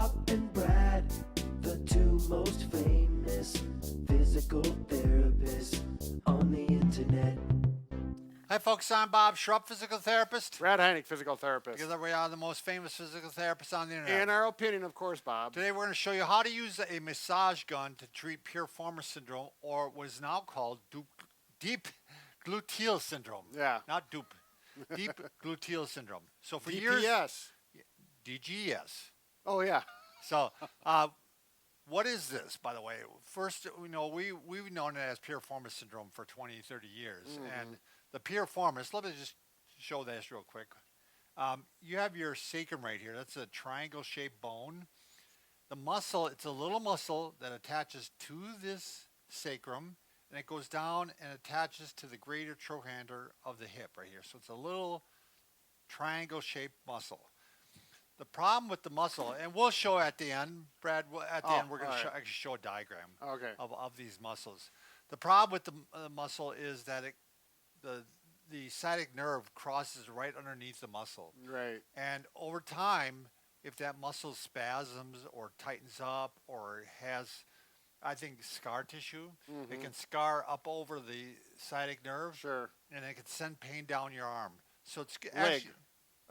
Bob and Brad, the two most famous physical therapists on the internet. Hi, folks. I'm Bob Schrupp, physical therapist. Brad Heineck, physical therapist. Together we are the most famous physical therapists on the internet. In our opinion, of course, Bob. Today we're going to show you how to use a massage gun to treat Piriformis syndrome, or what is now called deep gluteal syndrome. Yeah. Not dupe. Deep gluteal syndrome. So for DPS. years, DGS. Oh, yeah. So, what is this, by the way? First, we've known it as Piriformis syndrome for 20, 30 years. Mm-hmm. And the Piriformis, let me just show this real quick. You have your sacrum right here. That's a triangle-shaped bone. The muscle, it's a little muscle that attaches to this sacrum, and it goes down and attaches to the greater trochanter of the hip right here. So it's a little triangle-shaped muscle. The problem with the muscle, and we'll show at the end, Brad, at the end we're going to actually show a diagram of these muscles. The problem with the muscle is that the sciatic nerve crosses right underneath the muscle. Right. And over time, if that muscle spasms or tightens up or has, I think, scar tissue, it can scar up over the sciatic nerve. Sure. And it can send pain down your arm. So it's Leg. actually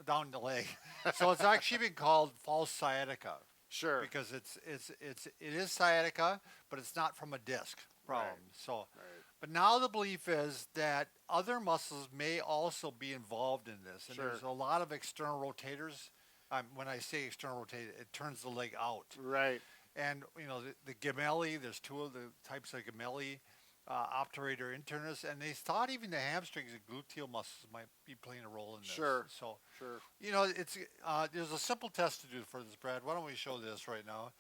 down the leg. So it's actually been called false sciatica. Sure. Because it is sciatica, but it's not from a disc problem. Right. So, but now the belief is that other muscles may also be involved in this, and there's a lot of external rotators. When I say external rotator, it turns the leg out. Right. And the gemelli, there's two of the types of gemelli, obturator internus, and they thought even the hamstrings and gluteal muscles might be playing a role in this. Sure. So, Sure. it's there's a simple test to do for this, Brad. Why don't we show this right now?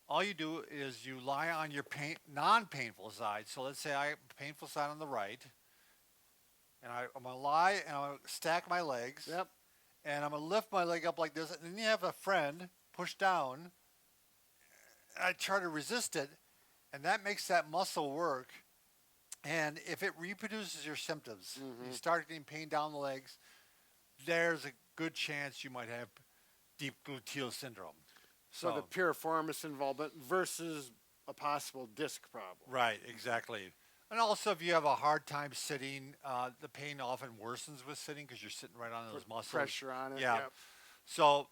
All you do is you lie on your non-painful side. So let's say I have a painful side on the right, and I'm going to lie and I'm going to stack my legs. Yep. And I'm going to lift my leg up like this. And then you have a friend push down. I try to resist it, and that makes that muscle work. And if it reproduces your symptoms, you start getting pain down the legs, there's a good chance you might have deep gluteal syndrome. So the piriformis involvement versus a possible disc problem. Right, exactly. And also, if you have a hard time sitting, the pain often worsens with sitting because you're sitting right on those muscles. Pressure on it. Yeah. Yep. So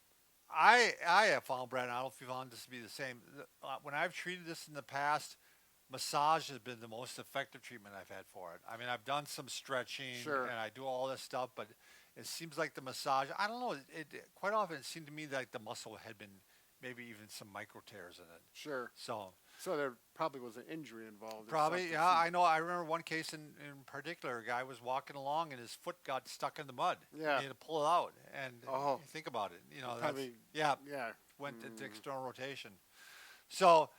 I have found, Brad, and I don't know if you found this to be the same. When I've treated this in the past, massage has been the most effective treatment I've had for it. I mean, I've done some stretching and I do all this stuff, but it seems like the massage, I don't know, it quite often it seemed to me like the muscle had been maybe even some micro tears in it. Sure. So there probably was an injury involved. Probably, yeah. I know. I remember one case in particular. A guy was walking along and his foot got stuck in the mud. Yeah. He had to pull it out. And you think about it. Probably, went into external rotation. So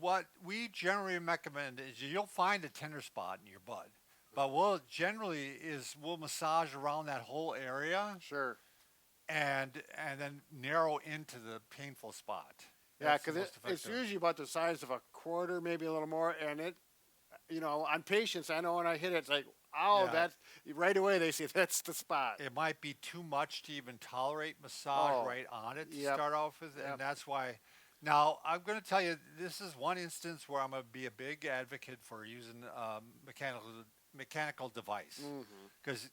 what we generally recommend is you'll find a tender spot in your butt, but we'll massage around that whole area. Sure. And then narrow into the painful spot. Yeah, because it's usually about the size of a quarter, maybe a little more. And it, on patients, I know when I hit it, it's like, that's right away they say that's the spot. It might be too much to even tolerate massage right on it to start off with. And that's why. Now, I'm going to tell you, this is one instance where I'm going to be a big advocate for using mechanical device. Because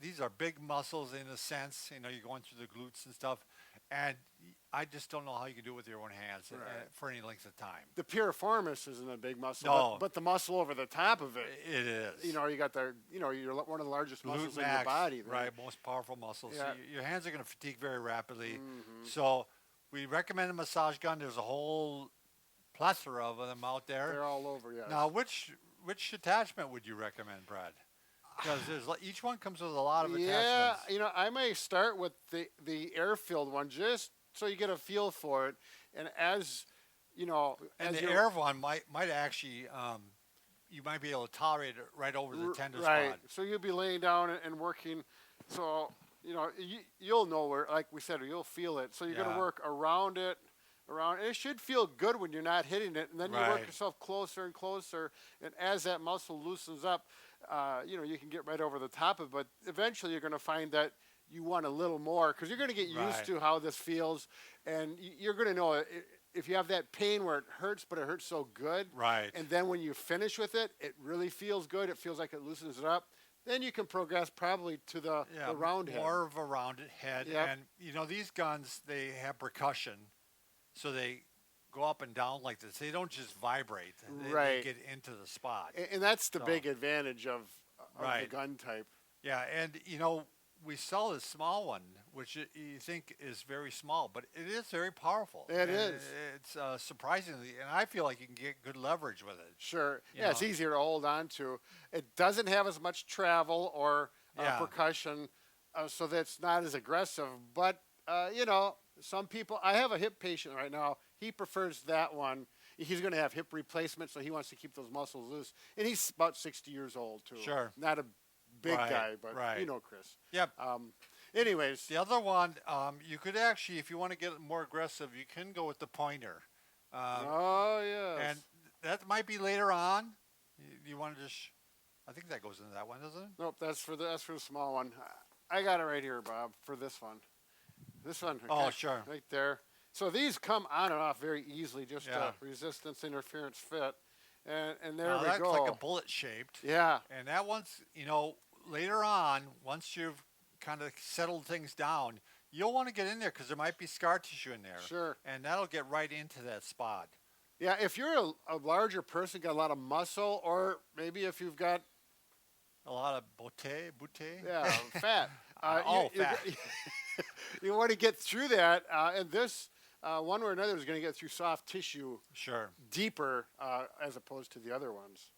these are big muscles in a sense. You're going through the glutes and stuff. And I just don't know how you can do it with your own hands for any length of time. The piriformis isn't a big muscle, No. but the muscle over the top of it. It is. You got you're one of the largest muscles in max, your body. Right, most powerful muscles. Yeah. So your hands are going to fatigue very rapidly. So we recommend a massage gun. There's a whole plethora of them out there. They're all over, yes. Now, which attachment would you recommend, Brad? Because each one comes with a lot of attachments. Yeah, I may start with the air-filled one just so you get a feel for it. And as and the air one might actually, you might be able to tolerate it right over the tender spot. So you'll be laying down and working. So you'll know where, like we said, you'll feel it. So you're going to work around it. It should feel good when you're not hitting it, and then you work yourself closer and closer. And as that muscle loosens up, you can get right over the top of it. But eventually, you're going to find that you want a little more because you're going to get used to how this feels, and you're going to know if you have that pain where it hurts, but it hurts so good. Right. And then when you finish with it, it really feels good. It feels like it loosens it up. Then you can progress probably to the round head. More of a rounded head. Yep. And, you know, these guns, they have percussion, so they go up and down like this. They don't just vibrate. They get into the spot. And that's the big advantage of the gun type. Yeah, and, you know, we sell this small one, which you think is very small, but it is very powerful. It is. It's surprisingly, and I feel like you can get good leverage with it. Sure. Yeah, it's easier to hold on to. It doesn't have as much travel or percussion, so that's not as aggressive. But, you know, some people, I have a hip patient right now. He prefers that one. He's going to have hip replacement, so he wants to keep those muscles loose. And he's about 60 years old, too. Sure. Not a big guy, but you know Chris. Yep. Anyways. The other one, you could actually, if you want to get more aggressive, you can go with the pointer. Yes. And that might be later on. You want to just, I think that goes into that one, doesn't it? Nope, that's for the small one. I got it right here, Bob, for this one. This one. Oh, sure. Right there. So these come on and off very easily, just resistance, interference, fit. And there we that's go. like a bullet shaped. Yeah. And that one's, you know, later on, once you've kind of settled things down, you'll want to get in there because there might be scar tissue in there. Sure. And that'll get right into that spot. Yeah, if you're a larger person, got a lot of muscle, or maybe if you've got a lot of butte. Yeah, fat. Fat. You want to get through that, and this one way or another is going to get through soft tissue. Sure. Deeper as opposed to the other ones.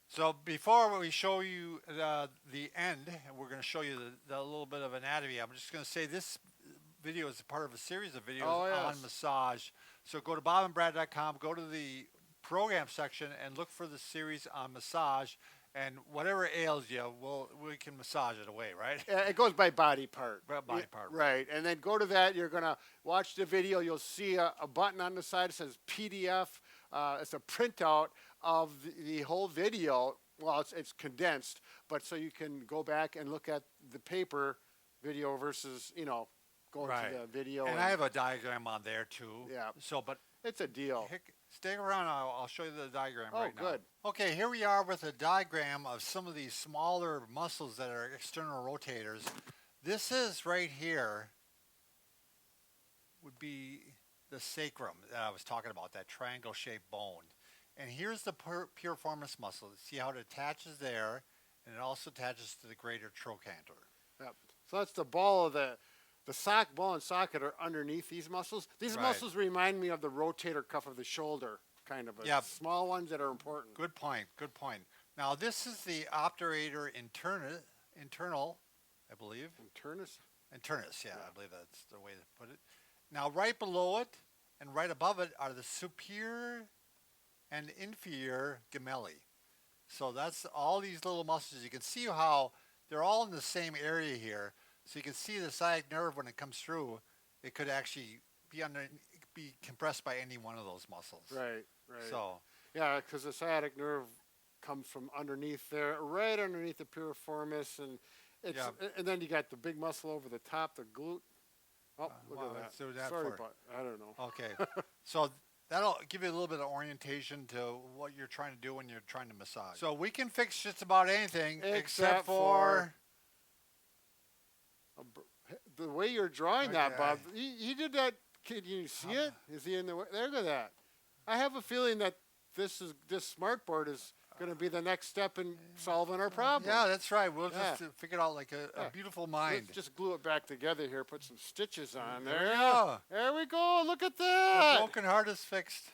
So before we show you the end, and we're going to show you the little bit of anatomy, I'm just going to say this video is a part of a series of videos on massage. So go to bobandbrad.com, go to the program section, and look for the series on massage. And whatever ails you, we can massage it away, right? It goes by body part. Body part. Right. And then go to that. You're going to watch the video. You'll see a button on the side that says PDF. It's a printout of the whole video. Well, it's condensed, but so you can go back and look at the paper video versus, you know, going to the video. And I have a diagram on there, too. Yeah. So, but it's a deal. Stay around. I'll show you the diagram right now. Oh, good. Okay, here we are with a diagram of some of these smaller muscles that are external rotators. This is right here would be the sacrum that I was talking about, that triangle-shaped bone. And here's the piriformis muscle. See how it attaches there, and it also attaches to the greater trochanter. Yep. So that's the ball of the ball and socket are underneath these muscles. These muscles remind me of the rotator cuff of the shoulder, kind of. Small ones that are important. Good point. Good point. Now, this is the obturator internal, I believe. Internus? Internus, yeah, I believe that's the way to put it. Now, right below it and right above it are the superior and inferior gemelli. So that's all these little muscles. You can see how they're all in the same area here. So you can see the sciatic nerve when it comes through. It could actually be compressed by any one of those muscles. Right. So yeah, because the sciatic nerve comes from underneath there, right underneath the piriformis, and and then you got the big muscle over the top, the glute. Oh, look at that. Sorry, but I don't know. Okay, so that'll give you a little bit of orientation to what you're trying to do when you're trying to massage. So we can fix just about anything except for the way you're drawing that, Bob. He did that. Can you see it? Is he in the way? There, look at that. I have a feeling that this smart board is going to be the next step in solving our problem. Yeah, that's right. We'll just figure it out like a beautiful mind. Let's just glue it back together here. Put some stitches on there. There we go. There we go. Look at that. The broken heart is fixed.